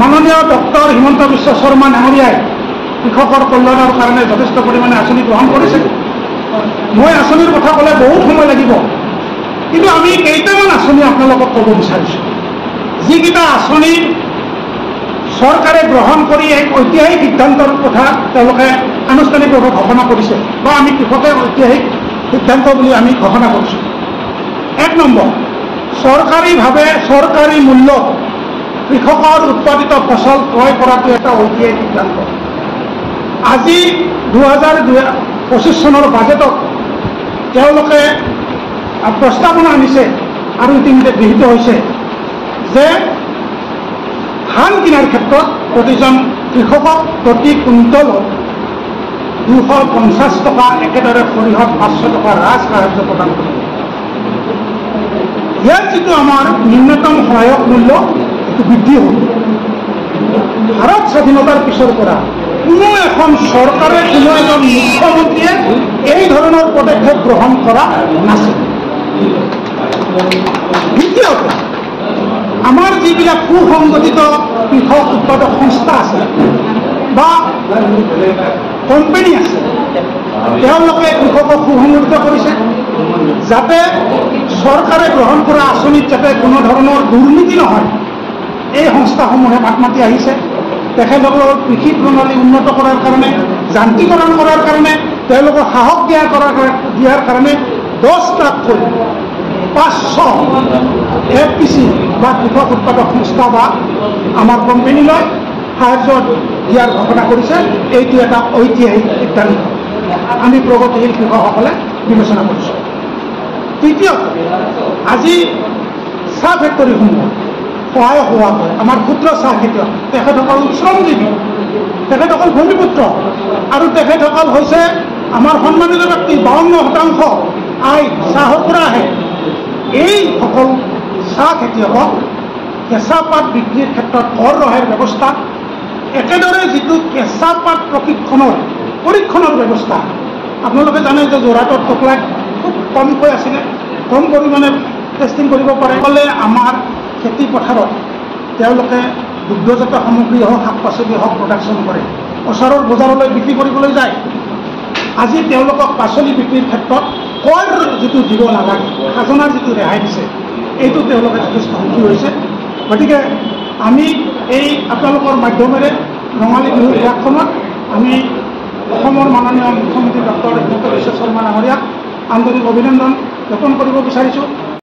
মাননীয় ডক্টৰ হিমন্ত বিশ্ব শৰ্মা ডাঙৰীয়াই কৃষকৰ কল্যাণৰ কাৰণে যথেষ্ট পৰিমাণে আঁচনি গ্ৰহণ কৰিছে। মই আঁচনিৰ কথা ক'লে বহুত সময় লাগিব, কিন্তু আমি কেইটামান আঁচনি আপোনালোকক ক'ব বিচাৰিছোঁ। যিকেইটা আঁচনি চৰকাৰে গ্ৰহণ কৰি এক ঐতিহাসিক সিদ্ধান্তৰ কথা তেওঁলোকে আনুষ্ঠানিকভাৱে ঘোষণা কৰিছে, বা আমি কৃষকে ঐতিহাসিক সিদ্ধান্ত বুলি আমি ঘোষণা কৰিছোঁ। 1 নম্বৰ, চৰকাৰীভাৱে চৰকাৰী মূল্যত কৃষকৰ উৎপাদিত ফচল ক্ৰয় কৰাটো এটা ঐতিহাসিক সিদ্ধান্ত। আজি 2025 চনৰ বাজেটত তেওঁলোকে প্ৰস্তাৱনা আনিছে আৰু ইতিমধ্যে গৃহীত হৈছে যে ধান কিনাৰ ক্ষেত্ৰত প্ৰতিজন কৃষকক প্ৰতি কুইণ্টলত 250 টকা, একেদৰে সৰিয়হত 500 টকা ৰাজ সাহায্য প্ৰদান কৰিব। ইয়াত যিটো আমাৰ ন্যূনতম সহায়ক মূল্য এইটো বৃদ্ধি হ'ব। ভাৰত স্বাধীনতাৰ পিছৰ পৰা কোনো এখন চৰকাৰে, কোনো এজন মুখ্যমন্ত্ৰীয়ে এই ধৰণৰ পদক্ষেপ গ্ৰহণ কৰা নাছিল। দ্বিতীয়তে, আমাৰ যিবিলাক সুসংগঠিত কৃষক উৎপাদক সংস্থা আছে বা কোম্পানী আছে, তেওঁলোকে কৃষকক সুসংগঠিত কৰিছে যাতে চৰকাৰে গ্ৰহণ কৰা আঁচনিত যাতে কোনো ধৰণৰ দুৰ্নীতি নহয়। এই সংস্থাসমূহে মাত মাতি আহিছে। তেখেতসকলৰ কৃষি প্ৰণালী উন্নত কৰাৰ কাৰণে, যান্ত্ৰিকৰণ কৰাৰ কাৰণে, তেওঁলোকক সাহস দিয়াৰ কাৰণে 10 লাখকৈ 500 FPC বা কৃষক উৎপাদক সংস্থা বা আমাৰ কোম্পানীলৈ সাহায্য দিয়াৰ ঘোষণা কৰিছে। এইটো এটা ঐতিহাসিক সিদ্ধান্ত আমি প্ৰগতিশীল কৃষকসকলে বিবেচনা কৰিছোঁ। তৃতীয়তে, আজি চাহ ফেক্টৰীসমূহ সহায় হোৱাকৈ আমাৰ ক্ষুদ্ৰ চাহ খেতিয়ক, তেখেতসকল শ্ৰমজীৱী, তেখেতসকল ভূমিপুত্ৰ আৰু তেখেতসকল হৈছে আমাৰ সন্মানিত ব্যক্তি। 52% আয় চাহৰ পৰা আহে। এইসকল চাহ খেতিয়কক কেঁচা পাত বিক্ৰীৰ ক্ষেত্ৰত কৰ ৰেহাইৰ ব্যৱস্থা, একেদৰে যিটো কেঁচা পাত পৰীক্ষণৰ ব্যৱস্থা, আপোনালোকে জানে যে যোৰহাটত টকলাত খুব কমকৈ আছিলে, কম পৰিমাণে টেষ্টিং কৰিব পাৰে। ক'লে আমাৰ খেতি পথাৰত তেওঁলোকে দুগ্ধজাত সামগ্ৰী হওক, শাক পাচলি হওক প্ৰডাকশ্যন কৰে, ওচৰৰ বজাৰলৈ বিক্ৰী কৰিবলৈ যায়। আজি তেওঁলোকক পাচলি বিক্ৰীৰ ক্ষেত্ৰত কৰ যিটো দিব নালাগে, খাজনাৰ যিটো ৰেহাই দিছে, এইটো তেওঁলোকে যথেষ্ট সুখী হৈছে। গতিকে আমি এই আপোনালোকৰ মাধ্যমেৰে ৰঙালী বিহুৰ ইয়াখনত আমি অসমৰ মাননীয় মুখ্যমন্ত্ৰী ডক্টৰ হিমন্ত বিশ্ব শৰ্মা ডাঙৰীয়াক আন্তৰিক অভিনন্দন জ্ঞাপন কৰিব বিচাৰিছোঁ।